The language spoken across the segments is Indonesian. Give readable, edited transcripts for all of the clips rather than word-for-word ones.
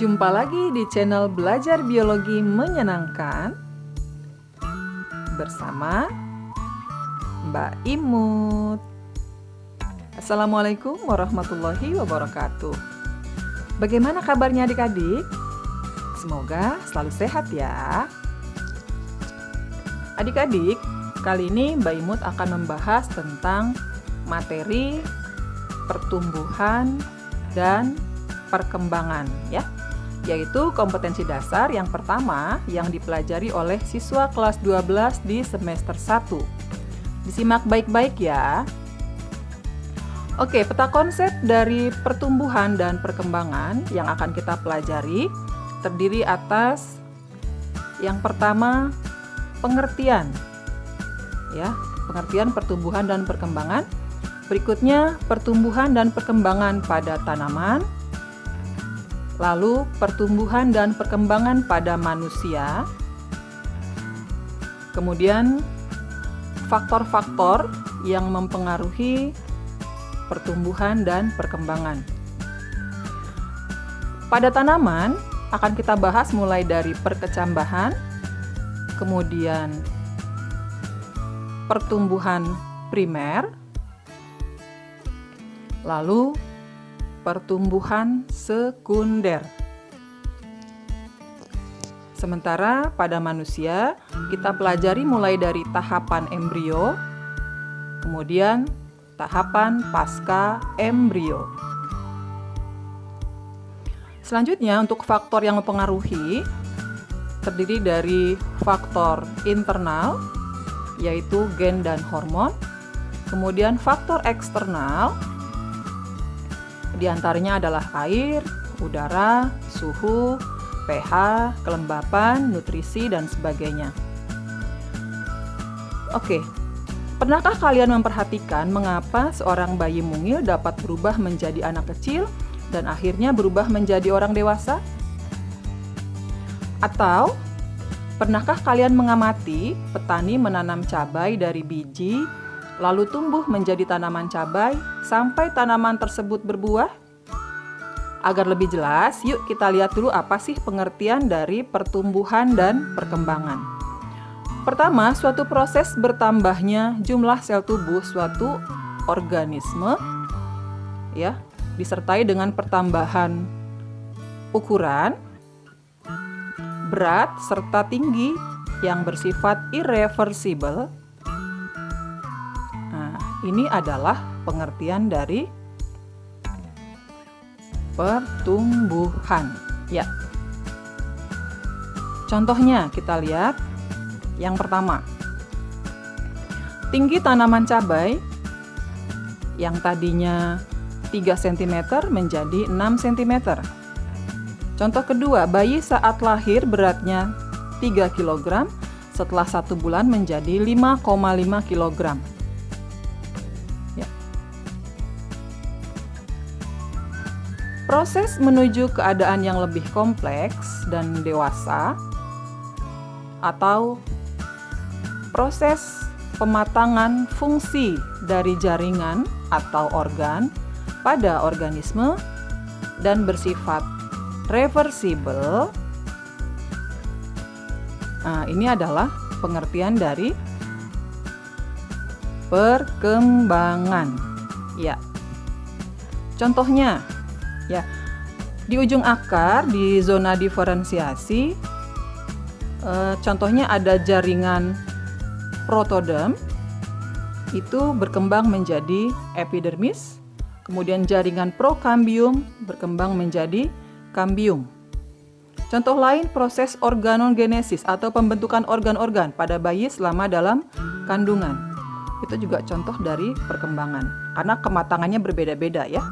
Jumpa lagi di channel Belajar Biologi Menyenangkan bersama Mbak Imut. Assalamualaikum warahmatullahi wabarakatuh. Bagaimana kabarnya adik-adik? Semoga selalu sehat ya. Adik-adik, kali ini Mbak Imut akan membahas tentang materi pertumbuhan dan perkembangan ya, yaitu kompetensi dasar yang pertama yang dipelajari oleh siswa kelas 12 di semester 1. Disimak baik-baik ya. Oke, peta konsep dari pertumbuhan dan perkembangan yang akan kita pelajari terdiri atas yang pertama pengertian ya, pengertian pertumbuhan dan perkembangan. Berikutnya pertumbuhan dan perkembangan pada tanaman. Lalu pertumbuhan dan perkembangan pada manusia. Kemudian faktor-faktor yang mempengaruhi pertumbuhan dan perkembangan. Pada tanaman akan kita bahas mulai dari perkecambahan, kemudian pertumbuhan primer, lalu pertumbuhan sekunder. Sementara pada manusia, kita pelajari mulai dari tahapan embrio, kemudian tahapan pasca embrio. Selanjutnya, untuk faktor yang mempengaruhi, terdiri dari faktor internal, yaitu gen dan hormon, kemudian faktor eksternal, di antaranya adalah air, udara, suhu, pH, kelembapan, nutrisi, dan sebagainya. Oke, pernahkah kalian memperhatikan mengapa seorang bayi mungil dapat berubah menjadi anak kecil dan akhirnya berubah menjadi orang dewasa? Atau, pernahkah kalian mengamati petani menanam cabai dari biji, lalu tumbuh menjadi tanaman cabai sampai tanaman tersebut berbuah? Agar lebih jelas, yuk kita lihat dulu apa sih pengertian dari pertumbuhan dan perkembangan. Pertama, suatu proses bertambahnya jumlah sel tubuh suatu organisme ya, disertai dengan pertambahan ukuran, berat serta tinggi yang bersifat irreversibel. Ini adalah pengertian dari pertumbuhan. Ya. Contohnya kita lihat. Yang pertama, tinggi tanaman cabai yang tadinya 3 cm menjadi 6 cm. Contoh kedua, bayi saat lahir beratnya 3 kg, setelah 1 bulan menjadi 5,5 kg. Proses menuju keadaan yang lebih kompleks dan dewasa atau proses pematangan fungsi dari jaringan atau organ pada organisme dan bersifat reversibel. Ini adalah pengertian dari perkembangan. Ya. Contohnya, ya, di ujung akar di zona diferensiasi, contohnya ada jaringan protoderm, itu berkembang menjadi epidermis, kemudian jaringan prokambium berkembang menjadi kambium. Contoh lain, proses organogenesis atau pembentukan organ-organ pada bayi selama dalam kandungan. Itu juga contoh dari perkembangan, karena kematangannya berbeda-beda ya.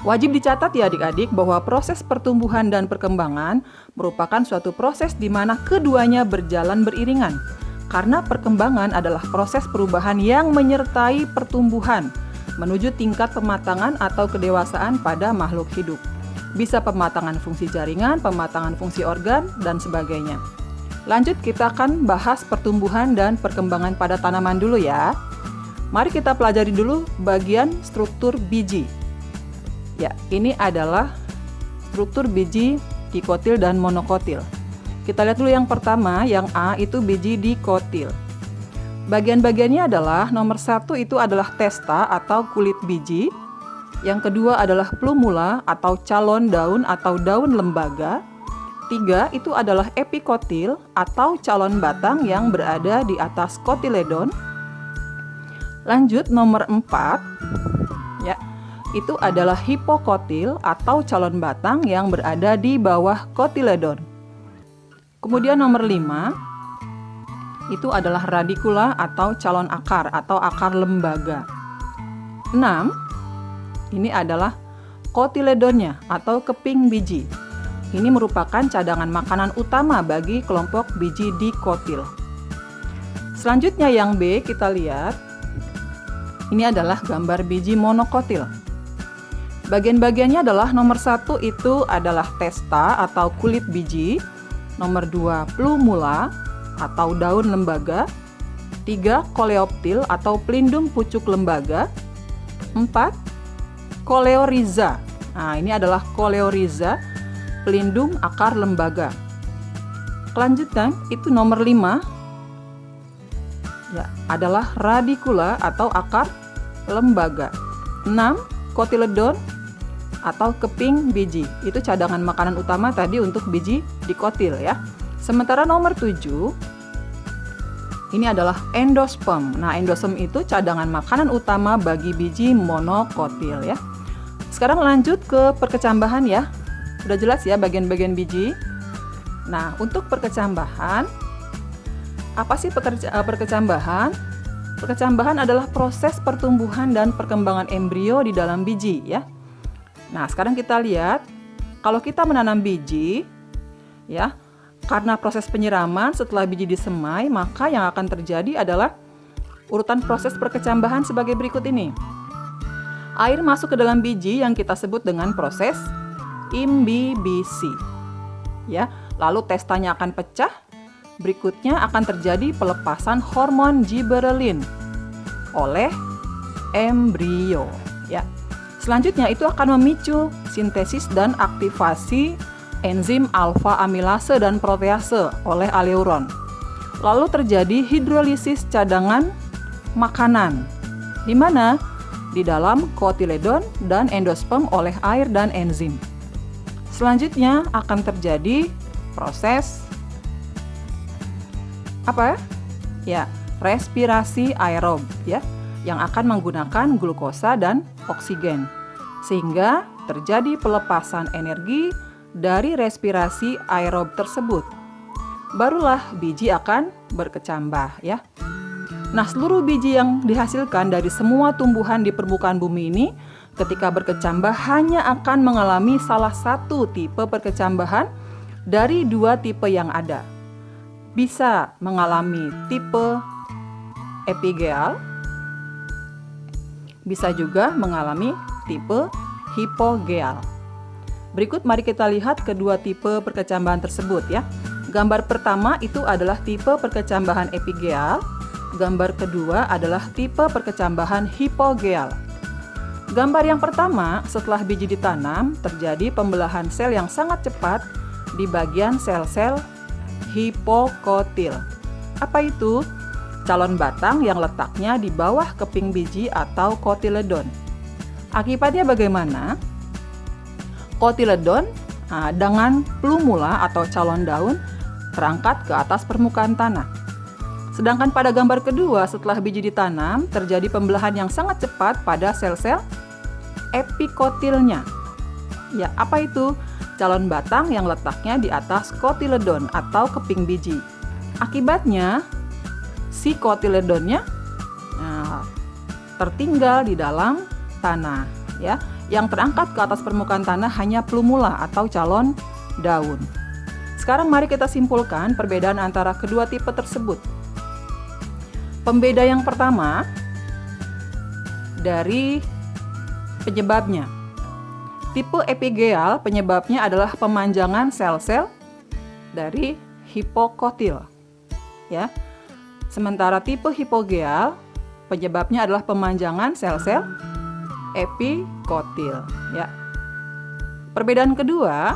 Wajib dicatat ya adik-adik bahwa proses pertumbuhan dan perkembangan merupakan suatu proses di mana keduanya berjalan beriringan. Karena perkembangan adalah proses perubahan yang menyertai pertumbuhan menuju tingkat pematangan atau kedewasaan pada makhluk hidup. Bisa pematangan fungsi jaringan, pematangan fungsi organ, dan sebagainya. Lanjut, kita akan bahas pertumbuhan dan perkembangan pada tanaman dulu ya. Mari kita pelajari dulu bagian struktur biji. Ya, ini adalah struktur biji dikotil dan monokotil. Kita lihat dulu yang pertama, yang A itu biji dikotil. Bagian-bagiannya adalah nomor 1 itu adalah testa atau kulit biji. Yang kedua adalah plumula atau calon daun atau daun lembaga. 3 itu adalah epikotil atau calon batang yang berada di atas kotiledon. Lanjut nomor 4 ya, itu adalah hipokotil atau calon batang yang berada di bawah kotiledon. Kemudian nomor 5 itu adalah radikula atau calon akar atau akar lembaga. 6 ini adalah kotiledonnya atau keping biji. Ini merupakan cadangan makanan utama bagi kelompok biji dikotil. Selanjutnya yang B kita lihat. Ini adalah gambar biji monokotil. Bagian-bagiannya adalah nomor 1 itu adalah testa atau kulit biji. Nomor 2 plumula atau daun lembaga. 3 koleoptil atau pelindung pucuk lembaga. 4 koleoriza. Nah, ini adalah koleoriza, pelindung akar lembaga. Kelanjutan itu nomor 5 ya, adalah radikula atau akar lembaga. 6 kotiledon atau keping biji. Itu cadangan makanan utama tadi untuk biji dikotil ya. Sementara nomor 7 ini adalah endosperm. Nah, endosperm itu cadangan makanan utama bagi biji monokotil ya. Sekarang lanjut ke perkecambahan ya. Udah jelas ya bagian-bagian biji. Nah, untuk perkecambahan, apa sih perkecambahan? Perkecambahan adalah proses pertumbuhan dan perkembangan embrio di dalam biji ya. Nah, sekarang kita lihat kalau kita menanam biji ya, karena proses penyiraman setelah biji disemai, maka yang akan terjadi adalah urutan proses perkecambahan sebagai berikut ini. Air masuk ke dalam biji yang kita sebut dengan proses imbibisi. Ya, lalu testanya akan pecah. Berikutnya akan terjadi pelepasan hormon gibberellin oleh embrio ya. Selanjutnya itu akan memicu sintesis dan aktivasi enzim alfa amilase dan protease oleh aleuron. Lalu terjadi hidrolisis cadangan makanan. Di mana? Di dalam kotiledon dan endosperm oleh air dan enzim. Selanjutnya akan terjadi proses apa ya? Respirasi aerob ya, yang akan menggunakan glukosa dan oksigen, sehingga terjadi pelepasan energi dari respirasi aerob tersebut. Barulah biji akan berkecambah ya. Nah, seluruh biji yang dihasilkan dari semua tumbuhan di permukaan bumi ini ketika berkecambah hanya akan mengalami salah satu tipe perkecambahan dari 2 tipe yang ada. Bisa mengalami tipe epigeal, bisa juga mengalami tipe hipogeal. Berikut mari kita lihat kedua tipe perkecambahan tersebut ya. Gambar pertama itu adalah tipe perkecambahan epigeal. Gambar kedua adalah tipe perkecambahan hipogeal. Gambar yang pertama, setelah biji ditanam, terjadi pembelahan sel yang sangat cepat di bagian sel-sel hipokotil. Apa itu? Calon batang yang letaknya di bawah keping biji atau kotiledon. Akibatnya bagaimana? Kotiledon dengan plumula atau calon daun terangkat ke atas permukaan tanah. Sedangkan pada gambar kedua, setelah biji ditanam, terjadi pembelahan yang sangat cepat pada sel-sel epikotilnya. Ya, apa itu? Calon batang yang letaknya di atas kotiledon atau keping biji. Akibatnya, si kotiledonnya tertinggal di dalam tanah. Ya, yang terangkat ke atas permukaan tanah hanya plumula atau calon daun. Sekarang mari kita simpulkan perbedaan antara kedua tipe tersebut. Pembeda yang pertama dari penyebabnya. Tipe epigeal penyebabnya adalah pemanjangan sel-sel dari hipokotil. Ya. Sementara tipe hipogeal penyebabnya adalah pemanjangan sel-sel epikotil, ya. Perbedaan kedua,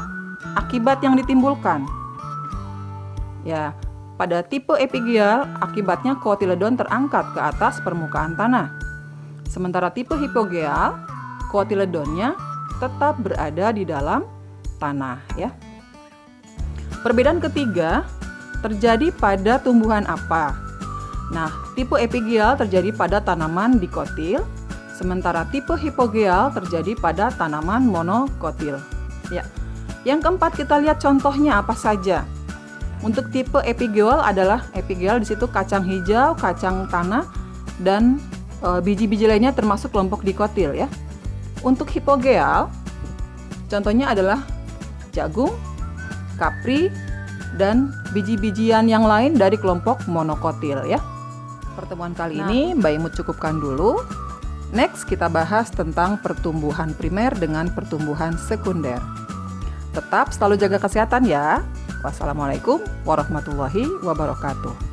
akibat yang ditimbulkan. Ya, pada tipe epigeal, akibatnya kotiledon terangkat ke atas permukaan tanah. Sementara tipe hipogeal, kotiledonnya tetap berada di dalam tanah, ya. Perbedaan ketiga terjadi pada tumbuhan apa? Nah, tipe epigeal terjadi pada tanaman dikotil, sementara tipe hipogeal terjadi pada tanaman monokotil. Ya. Yang keempat, kita lihat contohnya apa saja. Untuk tipe epigeal adalah epigeal di situ kacang hijau, kacang tanah, dan biji-biji lainnya termasuk kelompok dikotil, ya. Untuk hipogeal, contohnya adalah jagung, kapri, dan biji-bijian yang lain dari kelompok monokotil, ya. Pertemuan kali ini Mbak Imut cukupkan dulu. Next kita bahas tentang pertumbuhan primer dengan pertumbuhan sekunder. Tetap selalu jaga kesehatan ya. Wassalamualaikum warahmatullahi wabarakatuh.